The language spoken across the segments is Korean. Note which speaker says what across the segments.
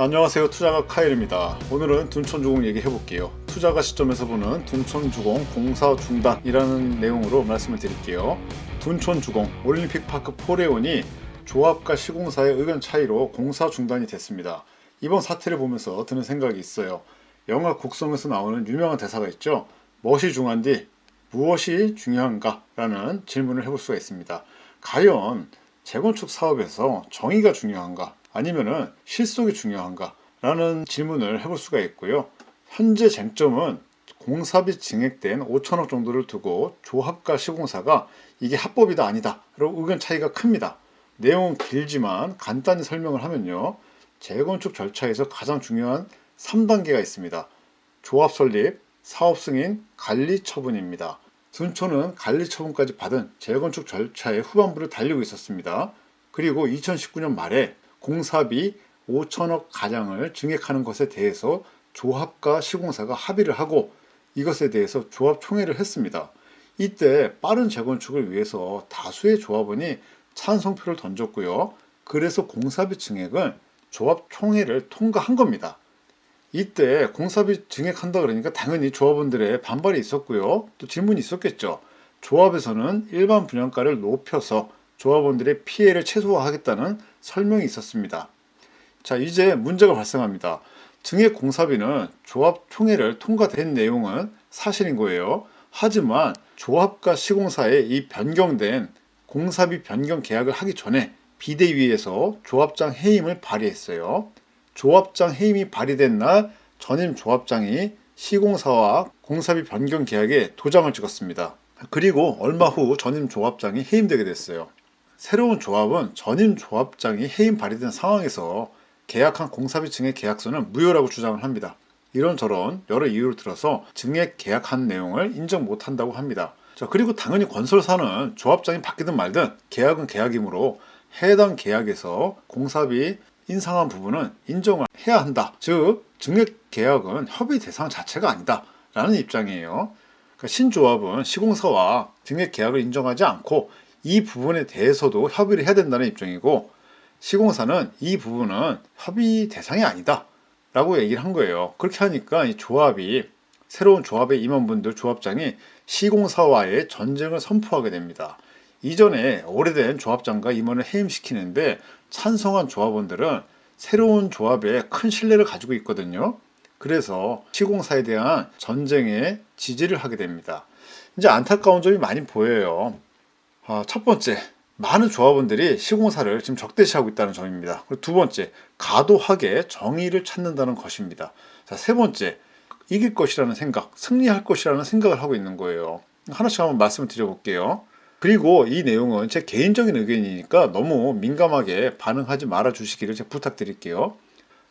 Speaker 1: 안녕하세요. 투자가 카일입니다. 오늘은 둔촌주공 얘기해볼게요. 투자가 시점에서 보는 둔촌주공 공사 중단이라는 내용으로 말씀을 드릴게요. 둔촌주공 올림픽파크 포레온이 조합과 시공사의 의견 차이로 공사 중단이 됐습니다. 이번 사태를 보면서 드는 생각이 있어요. 영화 곡성에서 나오는 유명한 대사가 있죠. 무엇이 중요한디 무엇이 중요한가? 라는 질문을 해볼 수가 있습니다. 과연 재건축 사업에서 정의가 중요한가? 아니면은 실속이 중요한가? 라는 질문을 해볼 수가 있고요. 현재 쟁점은 공사비 증액된 5천억 정도를 두고 조합과 시공사가 이게 합법이다 아니다 라고 의견 차이가 큽니다. 내용은 길지만 간단히 설명을 하면요. 재건축 절차에서 가장 중요한 3단계가 있습니다. 조합 설립, 사업 승인, 관리 처분입니다. 둔촌은 관리 처분까지 받은 재건축 절차의 후반부를 달리고 있었습니다. 그리고 2019년 말에 공사비 5천억 가량을 증액하는 것에 대해서 조합과 시공사가 합의를 하고 이것에 대해서 조합 총회를 했습니다. 이때 빠른 재건축을 위해서 다수의 조합원이 찬성표를 던졌고요. 그래서 공사비 증액은 조합 총회를 통과한 겁니다. 이때 공사비 증액한다 그러니까 당연히 조합원들의 반발이 있었고요. 또 질문이 있었겠죠. 조합에서는 일반 분양가를 높여서 조합원들의 피해를 최소화하겠다는 설명이 있었습니다. 자, 이제 문제가 발생합니다. 증액 공사비는 조합 총회를 통과된 내용은 사실인 거예요. 하지만 조합과 시공사의 이 변경된 공사비 변경 계약을 하기 전에 비대위에서 조합장 해임을 발의했어요. 조합장 해임이 발의된 날 전임 조합장이 시공사와 공사비 변경 계약에 도장을 찍었습니다. 그리고 얼마 후 전임 조합장이 해임되게 됐어요. 새로운 조합은 전임 조합장이 해임 발의된 상황에서 계약한 공사비 증액 계약서는 무효라고 주장을 합니다. 이런저런 여러 이유를 들어서 증액 계약한 내용을 인정 못한다고 합니다. 자, 그리고 당연히 건설사는 조합장이 바뀌든 말든 계약은 계약이므로 해당 계약에서 공사비 인상한 부분은 인정을 해야 한다. 즉 증액 계약은 협의 대상 자체가 아니다 라는 입장이에요. 그러니까 신조합은 시공사와 증액 계약을 인정하지 않고 이 부분에 대해서도 협의를 해야 된다는 입장이고 시공사는 이 부분은 협의 대상이 아니다 라고 얘기를 한 거예요. 그렇게 하니까 이 조합이 새로운 조합의 임원분들 조합장이 시공사와의 전쟁을 선포하게 됩니다. 이전에 오래된 조합장과 임원을 해임시키는데 찬성한 조합원들은 새로운 조합에 큰 신뢰를 가지고 있거든요. 그래서 시공사에 대한 전쟁에 지지를 하게 됩니다. 이제 안타까운 점이 많이 보여요. 첫 번째, 많은 조합원들이 시공사를 지금 적대시하고 있다는 점입니다. 그리고 두 번째, 과도하게 정의를 찾는다는 것입니다. 자, 세 번째, 이길 것이라는 생각, 승리할 것이라는 생각을 하고 있는 거예요. 하나씩 한번 말씀을 드려볼게요. 그리고 이 내용은 제 개인적인 의견이니까 너무 민감하게 반응하지 말아 주시기를 제가 부탁드릴게요.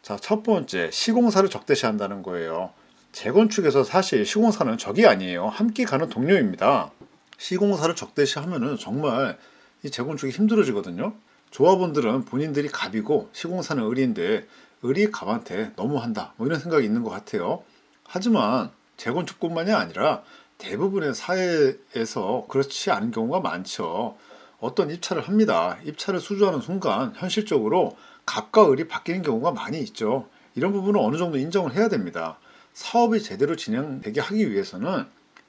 Speaker 1: 자, 첫 번째, 시공사를 적대시한다는 거예요. 재건축에서 사실 시공사는 적이 아니에요. 함께 가는 동료입니다. 시공사를 적대시하면은 정말 이 재건축이 힘들어지거든요. 조합원들은 본인들이 갑이고 시공사는 을인데 을이 갑한테 너무한다 뭐 이런 생각이 있는 것 같아요. 하지만 재건축뿐만이 아니라 대부분의 사회에서 그렇지 않은 경우가 많죠. 어떤 입찰을 합니다. 입찰을 수주하는 순간 현실적으로 갑과 을이 바뀌는 경우가 많이 있죠. 이런 부분은 어느 정도 인정을 해야 됩니다. 사업이 제대로 진행되게 하기 위해서는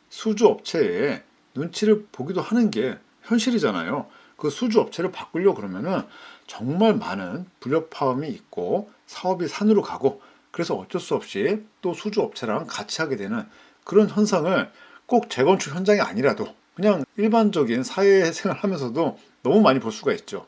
Speaker 1: 수주업체에 눈치를 보기도 하는 게 현실이잖아요. 그 수주업체를 바꾸려고 그러면은 정말 많은 불협화음이 있고 사업이 산으로 가고 그래서 어쩔 수 없이 또 수주업체랑 같이 하게 되는 그런 현상을 꼭 재건축 현장이 아니라도 그냥 일반적인 사회생활 하면서도 너무 많이 볼 수가 있죠.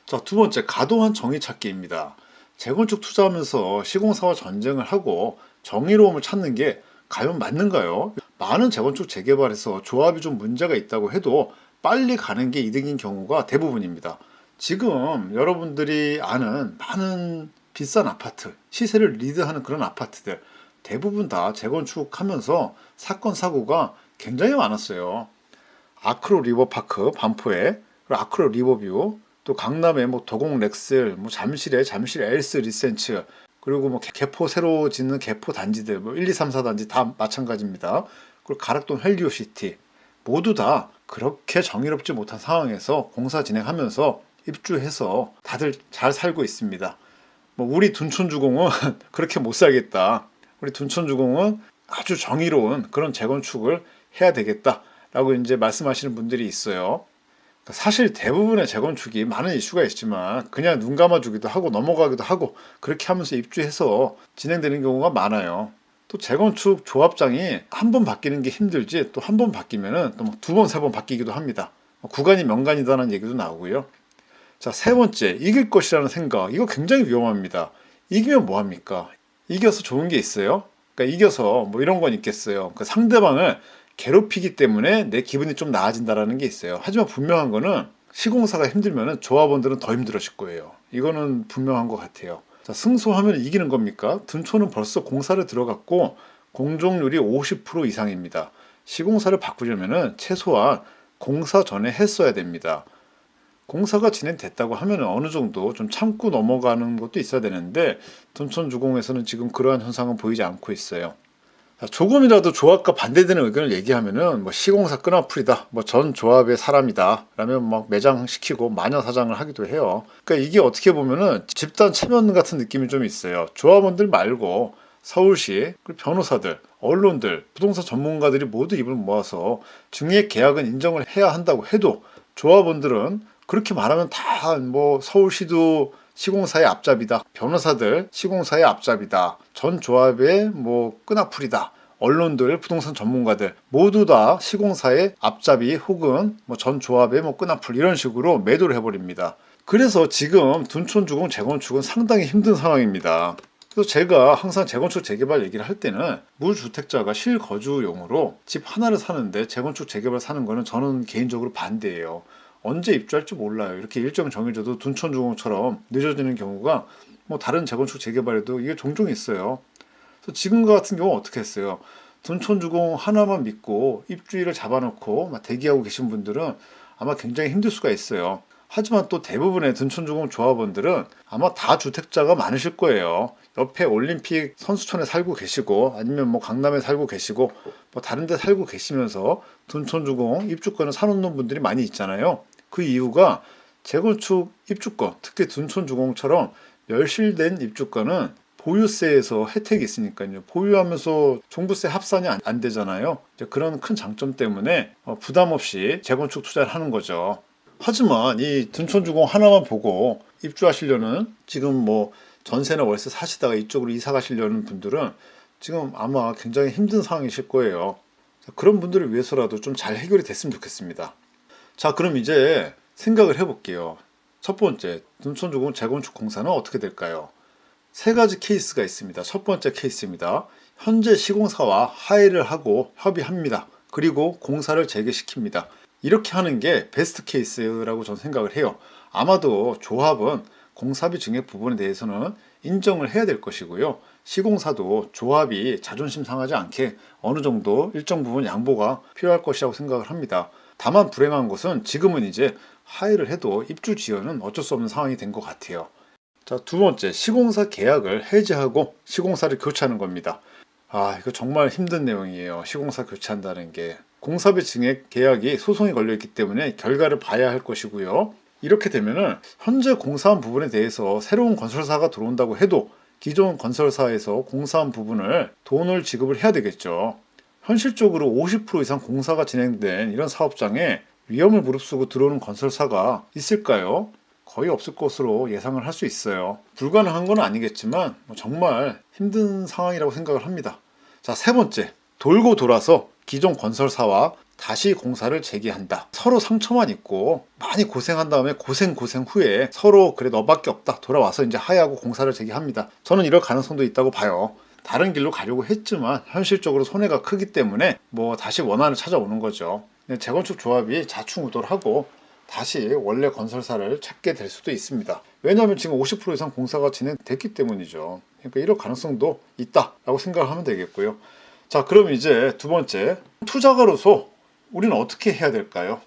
Speaker 1: 자, 두 번째, 과도한 정의 찾기입니다. 재건축 투자하면서 시공사와 전쟁을 하고 정의로움을 찾는 게 과연 맞는가요? 많은 재건축 재개발에서 조합이 좀 문제가 있다고 해도 빨리 가는 게 이득인 경우가 대부분입니다. 지금 여러분들이 아는 많은 비싼 아파트, 시세를 리드하는 그런 아파트들 대부분 다 재건축하면서 사건 사고가 굉장히 많았어요. 아크로 리버파크 반포에, 그리고 아크로 리버뷰, 또 강남에 도곡 렉슬, 잠실에 잠실 엘스 리센츠, 그리고 개포 새로 짓는 개포 단지들 1, 2, 3, 4단지 다 마찬가지입니다. 그리고 가락동 헬리오시티 모두 다 그렇게 정의롭지 못한 상황에서 공사 진행하면서 입주해서 다들 잘 살고 있습니다. 뭐 우리 둔촌주공은 그렇게 못 살겠다. 우리 둔촌주공은 아주 정의로운 그런 재건축을 해야 되겠다라고 이제 말씀하시는 분들이 있어요. 사실 대부분의 재건축이 많은 이슈가 있지만 그냥 눈 감아주기도 하고 넘어가기도 하고 그렇게 하면서 입주해서 진행되는 경우가 많아요. 또 재건축 조합장이 한 번 바뀌는 게 힘들지 또 한 번 바뀌면은 또 두 번, 세 번 바뀌기도 합니다. 구간이 명간이다라는 얘기도 나오고요. 자, 세 번째, 이길 것이라는 생각. 이거 굉장히 위험합니다. 이기면 뭐합니까? 이겨서 좋은 게 있어요? 그러니까 이겨서 뭐 이런 건 있겠어요. 그러니까 상대방을 괴롭히기 때문에 내 기분이 좀 나아진다라는 게 있어요. 하지만 분명한 거는 시공사가 힘들면은 조합원들은 더 힘들어질 거예요. 이거는 분명한 것 같아요. 자, 승소하면 이기는 겁니까? 둔촌은 벌써 공사를 들어갔고 공정률이 50% 이상입니다. 시공사를 바꾸려면은 최소한 공사 전에 했어야 됩니다. 공사가 진행됐다고 하면 어느 정도 좀 참고 넘어가는 것도 있어야 되는데 둔촌주공에서는 지금 그러한 현상은 보이지 않고 있어요. 조금이라도 조합과 반대되는 의견을 얘기하면은 뭐 시공사 끈앞풀이다, 뭐 전 조합의 사람이다, 라면 막 매장시키고 마녀 사장을 하기도 해요. 그러니까 이게 어떻게 보면은 집단 체면 같은 느낌이 좀 있어요. 조합원들 말고 서울시, 그리고 변호사들, 언론들, 부동산 전문가들이 모두 입을 모아서 중개 계약은 인정을 해야 한다고 해도 조합원들은 그렇게 말하면 다 뭐 서울시도 시공사의 앞잡이다. 변호사들 시공사의 앞잡이다. 전 조합의 뭐 끈앞풀이다. 언론들, 부동산 전문가들 모두 다 시공사의 앞잡이 혹은 뭐 전 조합의 뭐 끈앞풀 이런 식으로 매도를 해버립니다. 그래서 지금 둔촌주공 재건축은 상당히 힘든 상황입니다. 그래서 제가 항상 재건축 재개발 얘기를 할 때는 무주택자가 실거주용으로 집 하나를 사는데 재건축 재개발 사는 거는 저는 개인적으로 반대예요. 언제 입주할지 몰라요. 이렇게 일정 정해져도 둔촌주공처럼 늦어지는 경우가 뭐 다른 재건축 재개발에도 이게 종종 있어요. 그래서 지금과 같은 경우는 어떻게 했어요? 둔촌주공 하나만 믿고 입주일을 잡아놓고 막 대기하고 계신 분들은 아마 굉장히 힘들 수가 있어요. 하지만 또 대부분의 둔촌주공 조합원들은 아마 다 주택자가 많으실 거예요. 옆에 올림픽 선수촌에 살고 계시고 아니면 뭐 강남에 살고 계시고 뭐 다른 데 살고 계시면서 둔촌주공 입주권을 사놓는 분들이 많이 있잖아요. 그 이유가 재건축 입주권, 특히 둔촌주공처럼 멸실된 입주권은 보유세에서 혜택이 있으니까요. 보유하면서 종부세 합산이 안 되잖아요. 이제 그런 큰 장점 때문에 부담 없이 재건축 투자를 하는 거죠. 하지만 이 둔촌주공 하나만 보고 입주하시려는 지금 뭐 전세나 월세 사시다가 이쪽으로 이사 가시려는 분들은 지금 아마 굉장히 힘든 상황이실 거예요. 그런 분들을 위해서라도 좀 잘 해결이 됐으면 좋겠습니다. 자, 그럼 이제 생각을 해볼게요. 첫 번째, 둔촌주공 재건축 공사는 어떻게 될까요? 세 가지 케이스가 있습니다. 첫 번째 케이스입니다. 현재 시공사와 합의를 하고 협의합니다. 그리고 공사를 재개시킵니다. 이렇게 하는 게 베스트 케이스라고 저는 생각을 해요. 아마도 조합은 공사비 증액 부분에 대해서는 인정을 해야 될 것이고요. 시공사도 조합이 자존심 상하지 않게 어느 정도 일정 부분 양보가 필요할 것이라고 생각을 합니다. 다만 불행한 것은 지금은 이제 합의를 해도 입주 지연은 어쩔 수 없는 상황이 된 것 같아요. 자, 두 번째, 시공사 계약을 해지하고 시공사를 교체하는 겁니다. 이거 정말 힘든 내용이에요. 시공사 교체한다는 게. 공사비 증액 계약이 소송이 걸려있기 때문에 결과를 봐야 할 것이고요. 이렇게 되면은 현재 공사한 부분에 대해서 새로운 건설사가 들어온다고 해도 기존 건설사에서 공사한 부분을 돈을 지급을 해야 되겠죠. 현실적으로 50% 이상 공사가 진행된 이런 사업장에 위험을 무릅쓰고 들어오는 건설사가 있을까요? 거의 없을 것으로 예상을 할 수 있어요. 불가능한 건 아니겠지만 정말 힘든 상황이라고 생각을 합니다. 자, 세 번째, 돌고 돌아서 기존 건설사와 다시 공사를 재개한다. 서로 상처만 있고 많이 고생한 다음에 고생 후에 서로 그래 너밖에 없다 돌아와서 이제 하야하고 공사를 재개합니다. 저는 이럴 가능성도 있다고 봐요. 다른 길로 가려고 했지만 현실적으로 손해가 크기 때문에 뭐 다시 원안을 찾아오는 거죠. 재건축 조합이 자충우돌 하고 다시 원래 건설사를 찾게 될 수도 있습니다. 왜냐하면 지금 50% 이상 공사가 진행됐기 때문이죠. 그러니까 이럴 가능성도 있다라고 생각을 하면 되겠고요. 자, 그럼 이제 두 번째, 투자가로서 우리는 어떻게 해야 될까요?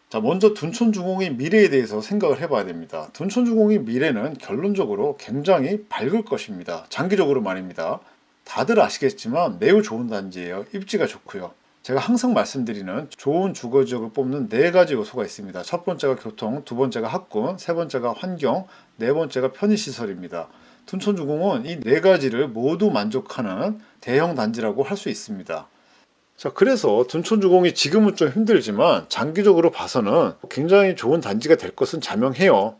Speaker 1: 자, 먼저 둔촌주공의 미래에 대해서 생각을 해봐야 됩니다. 둔촌주공의 미래는 결론적으로 굉장히 밝을 것입니다. 장기적으로 말입니다. 다들 아시겠지만 매우 좋은 단지예요. 입지가 좋고요. 제가 항상 말씀드리는 좋은 주거지역을 뽑는 네 가지 요소가 있습니다. 첫 번째가 교통, 두 번째가 학군, 세 번째가 환경, 네 번째가 편의시설입니다. 둔촌주공은 이 네 가지를 모두 만족하는 대형 단지라고 할 수 있습니다. 자, 그래서 둔촌주공이 지금은 좀 힘들지만 장기적으로 봐서는 굉장히 좋은 단지가 될 것은 자명해요.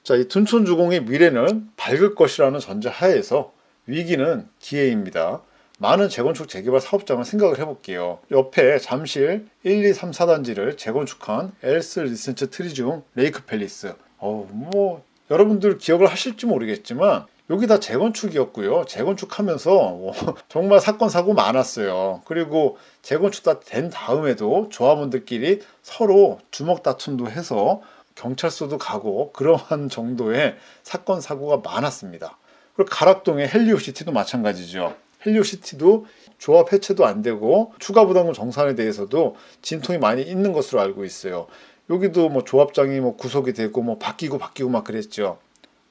Speaker 1: 자, 이 둔촌주공의 미래는 밝을 것이라는 전제하에서 위기는 기회입니다. 많은 재건축 재개발 사업장을 생각을 해볼게요. 옆에 잠실 1, 2, 3, 4단지를 재건축한 엘스 리센츠 트리지움 레이크 팰리스. 여러분들 기억을 하실지 모르겠지만 여기 다 재건축이었고요. 재건축하면서 정말 사건 사고 많았어요. 그리고 재건축 다 된 다음에도 조합원들끼리 서로 주먹 다툼도 해서 경찰서도 가고 그러한 정도의 사건 사고가 많았습니다. 그리고 가락동의 헬리오시티도 마찬가지죠. 헬리오시티도 조합 해체도 안 되고 추가 부담금 정산에 대해서도 진통이 많이 있는 것으로 알고 있어요. 여기도 조합장이 구속이 되고 바뀌고 막 그랬죠.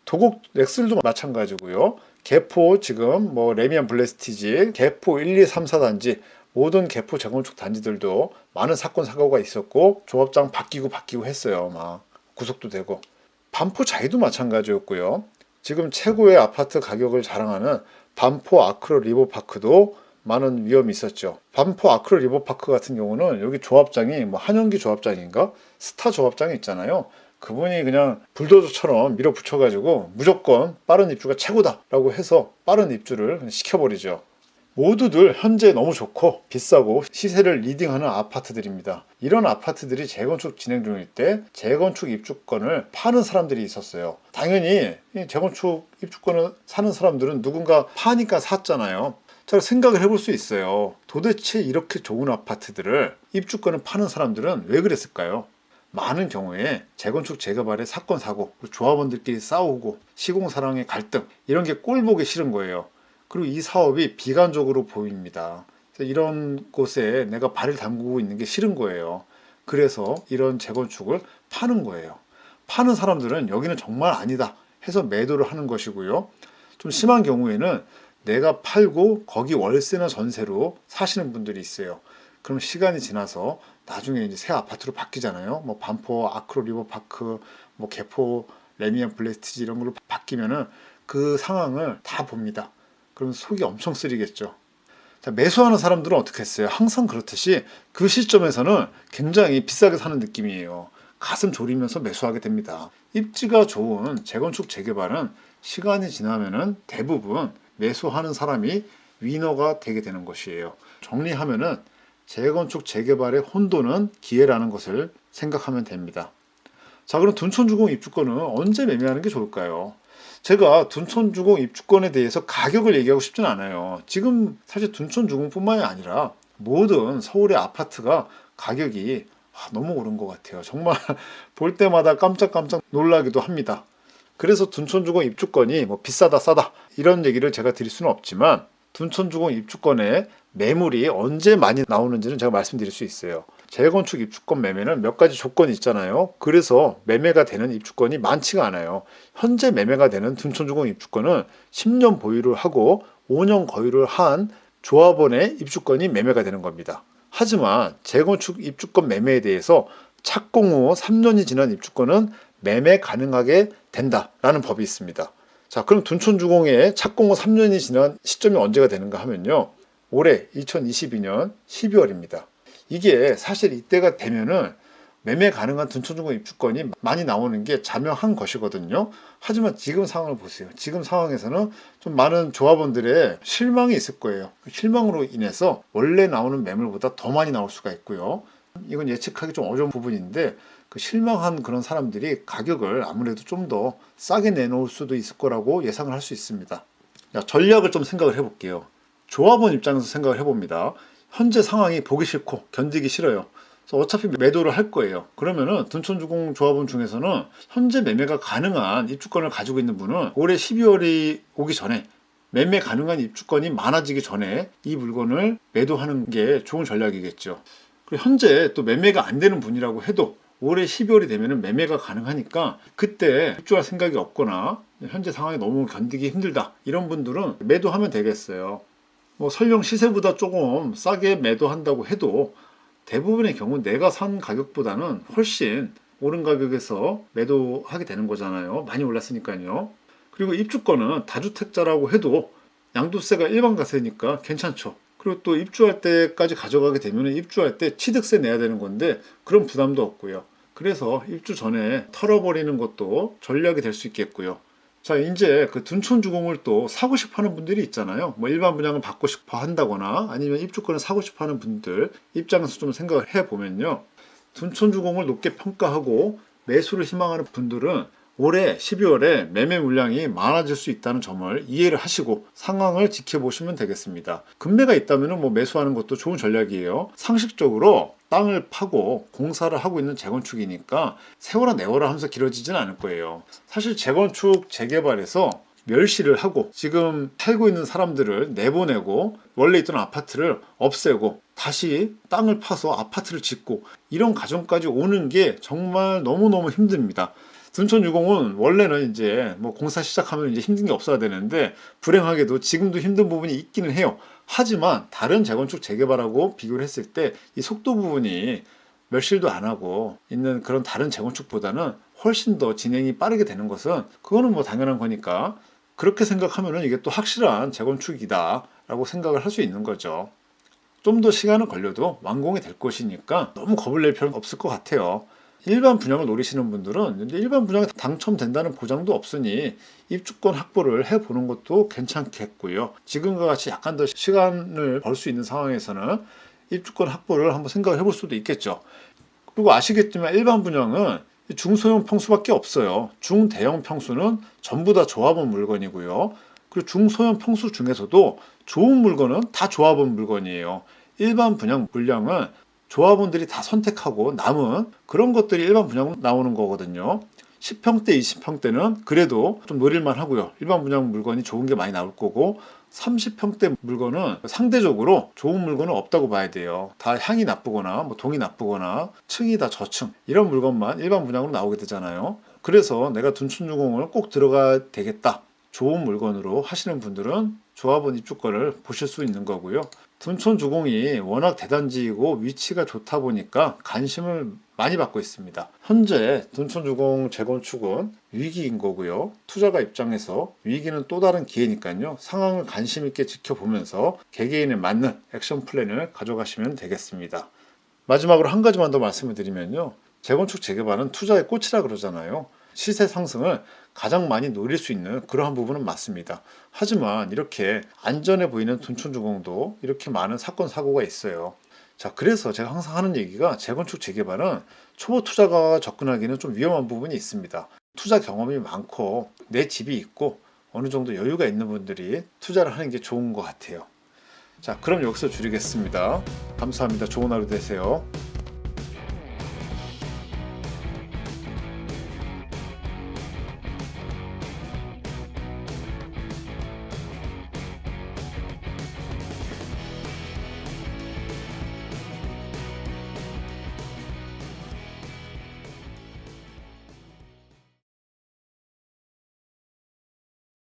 Speaker 1: 도곡 렉슬도 마찬가지고요. 개포 지금 레미안 블레스티지, 개포 1, 2, 3, 4단지 모든 개포 재건축 단지들도 많은 사건 사고가 있었고 조합장 바뀌고 했어요. 막 구속도 되고. 반포 자이도 마찬가지였고요. 지금 최고의 아파트 가격을 자랑하는 반포 아크로 리버파크도 많은 위험이 있었죠. 반포 아크로 리버파크 같은 경우는 여기 조합장이 한영기 조합장인가? 스타 조합장이 있잖아요. 그분이 그냥 불도저처럼 밀어붙여가지고 무조건 빠른 입주가 최고다라고 해서 빠른 입주를 시켜버리죠. 모두들 현재 너무 좋고 비싸고 시세를 리딩하는 아파트들입니다. 이런 아파트들이 재건축 진행 중일 때 재건축 입주권을 파는 사람들이 있었어요. 당연히 재건축 입주권을 사는 사람들은 누군가 파니까 샀잖아요. 자, 생각을 해볼 수 있어요. 도대체 이렇게 좋은 아파트들을 입주권을 파는 사람들은 왜 그랬을까요? 많은 경우에 재건축 재개발의 사건 사고, 조합원들끼리 싸우고 시공사랑의 갈등 이런 게 꼴보기 싫은 거예요. 그리고 이 사업이 비관적으로 보입니다. 이런 곳에 내가 발을 담그고 있는 게 싫은 거예요. 그래서 이런 재건축을 파는 거예요. 파는 사람들은 여기는 정말 아니다 해서 매도를 하는 것이고요. 좀 심한 경우에는 내가 팔고 거기 월세나 전세로 사시는 분들이 있어요. 그럼 시간이 지나서 나중에 이제 새 아파트로 바뀌잖아요. 반포 아크로 리버파크, 개포 레미안 블레스티지 이런 걸로 바뀌면은 그 상황을 다 봅니다. 그러면 속이 엄청 쓰리겠죠. 자, 매수하는 사람들은 어떻게 했어요? 항상 그렇듯이 그 시점에서는 굉장히 비싸게 사는 느낌이에요. 가슴 졸이면서 매수하게 됩니다. 입지가 좋은 재건축 재개발은 시간이 지나면은 대부분 매수하는 사람이 위너가 되게 되는 것이에요. 정리하면은 재건축 재개발의 혼돈은 기회라는 것을 생각하면 됩니다. 자, 그럼 둔촌주공 입주권은 언제 매매하는 게 좋을까요? 제가 둔촌주공 입주권에 대해서 가격을 얘기하고 싶진 않아요. 지금 사실 둔촌주공뿐만이 아니라 모든 서울의 아파트가 가격이 너무 오른 것 같아요. 정말 볼 때마다 깜짝깜짝 놀라기도 합니다. 그래서 둔촌주공 입주권이 비싸다 싸다 이런 얘기를 제가 드릴 수는 없지만 둔촌주공 입주권에 매물이 언제 많이 나오는지는 제가 말씀드릴 수 있어요. 재건축 입주권 매매는 몇 가지 조건이 있잖아요. 그래서 매매가 되는 입주권이 많지가 않아요. 현재 매매가 되는 둔촌주공 입주권은 10년 보유를 하고 5년 거유를 한 조합원의 입주권이 매매가 되는 겁니다. 하지만 재건축 입주권 매매에 대해서 착공 후 3년이 지난 입주권은 매매 가능하게 된다라는 법이 있습니다. 자, 그럼 둔촌주공의 착공 후 3년이 지난 시점이 언제가 되는가 하면요. 올해 2022년 12월입니다. 이게 사실 이때가 되면은 매매 가능한 둔촌주공 입주권이 많이 나오는 게 자명한 것이거든요. 하지만 지금 상황을 보세요. 지금 상황에서는 좀 많은 조합원들의 실망이 있을 거예요. 실망으로 인해서 원래 나오는 매물보다 더 많이 나올 수가 있고요. 이건 예측하기 좀 어려운 부분인데 그 실망한 그런 사람들이 가격을 아무래도 좀 더 싸게 내놓을 수도 있을 거라고 예상을 할 수 있습니다. 전략을 좀 생각을 해볼게요. 조합원 입장에서 생각을 해봅니다. 현재 상황이 보기 싫고 견디기 싫어요. 그래서 어차피 매도를 할 거예요. 그러면은 둔촌주공 조합원 중에서는 현재 매매가 가능한 입주권을 가지고 있는 분은 올해 12월이 오기 전에 매매 가능한 입주권이 많아지기 전에 이 물건을 매도하는 게 좋은 전략이겠죠. 그리고 현재 또 매매가 안 되는 분이라고 해도 올해 12월이 되면 매매가 가능하니까 그때 입주할 생각이 없거나 현재 상황이 너무 견디기 힘들다 이런 분들은 매도하면 되겠어요. 설령 시세보다 조금 싸게 매도한다고 해도 대부분의 경우 내가 산 가격보다는 훨씬 오른 가격에서 매도하게 되는 거잖아요. 많이 올랐으니까요. 그리고 입주권은 다주택자라고 해도 양도세가 일반가세니까 괜찮죠. 그리고 또 입주할 때까지 가져가게 되면 입주할 때 취득세 내야 되는 건데 그런 부담도 없고요. 그래서 입주 전에 털어버리는 것도 전략이 될 수 있겠고요. 자, 이제 그 둔촌주공을 또 사고 싶어 하는 분들이 있잖아요. 뭐 일반 분양을 받고 싶어 한다거나 아니면 입주권을 사고 싶어 하는 분들 입장에서 좀 생각을 해 보면요. 둔촌주공을 높게 평가하고 매수를 희망하는 분들은 올해 12월에 매매 물량이 많아질 수 있다는 점을 이해를 하시고 상황을 지켜보시면 되겠습니다. 금매가 있다면 뭐 매수하는 것도 좋은 전략이에요. 상식적으로 땅을 파고 공사를 하고 있는 재건축이니까 세월아 내월아 하면서 길어지진 않을 거예요. 사실 재건축, 재개발에서 멸시를 하고 지금 살고 있는 사람들을 내보내고 원래 있던 아파트를 없애고 다시 땅을 파서 아파트를 짓고 이런 과정까지 오는 게 정말 너무너무 힘듭니다. 둔촌유공은 원래는 이제 뭐 공사 시작하면 이제 힘든 게 없어야 되는데 불행하게도 지금도 힘든 부분이 있기는 해요. 하지만 다른 재건축 재개발하고 비교를 했을 때 이 속도 부분이 멸실도 안 하고 있는 그런 다른 재건축보다는 훨씬 더 진행이 빠르게 되는 것은 그거는 뭐 당연한 거니까 그렇게 생각하면은 이게 또 확실한 재건축이다 라고 생각을 할 수 있는 거죠. 좀 더 시간은 걸려도 완공이 될 것이니까 너무 겁을 낼 필요는 없을 것 같아요. 일반 분양을 노리시는 분들은 일반 분양에 당첨된다는 보장도 없으니 입주권 확보를 해보는 것도 괜찮겠고요. 지금과 같이 약간 더 시간을 벌 수 있는 상황에서는 입주권 확보를 한번 생각을 해볼 수도 있겠죠. 그리고 아시겠지만 일반 분양은 중소형 평수밖에 없어요. 중대형 평수는 전부 다 조합원 물건이고요. 그리고 중소형 평수 중에서도 좋은 물건은 다 조합원 물건이에요. 일반 분양 물량은 조합원들이 다 선택하고 남은 그런 것들이 일반 분양으로 나오는 거거든요. 10평대, 20평대는 그래도 좀 노릴만 하고요. 일반 분양 물건이 좋은 게 많이 나올 거고 30평대 물건은 상대적으로 좋은 물건은 없다고 봐야 돼요. 다 향이 나쁘거나 뭐 동이 나쁘거나 층이 다 저층 이런 물건만 일반 분양으로 나오게 되잖아요. 그래서 내가 둔촌주공을 꼭 들어가야 되겠다. 좋은 물건으로 하시는 분들은 조합원 입주권을 보실 수 있는 거고요. 둔촌주공이 워낙 대단지이고 위치가 좋다 보니까 관심을 많이 받고 있습니다. 현재 둔촌주공 재건축은 위기인 거고요. 투자가 입장에서 위기는 또 다른 기회니까요. 상황을 관심 있게 지켜보면서 개개인에 맞는 액션 플랜을 가져가시면 되겠습니다. 마지막으로 한 가지만 더 말씀을 드리면요. 재건축 재개발은 투자의 꽃이라 그러잖아요. 시세 상승을 가장 많이 노릴 수 있는 그러한 부분은 맞습니다. 하지만 이렇게 안전해 보이는 둔촌주공도 이렇게 많은 사건 사고가 있어요. 자, 그래서 제가 항상 하는 얘기가 재건축 재개발은 초보 투자가 접근하기는 좀 위험한 부분이 있습니다. 투자 경험이 많고 내 집이 있고 어느 정도 여유가 있는 분들이 투자를 하는 게 좋은 것 같아요. 자, 그럼 여기서 줄이겠습니다. 감사합니다. 좋은 하루 되세요.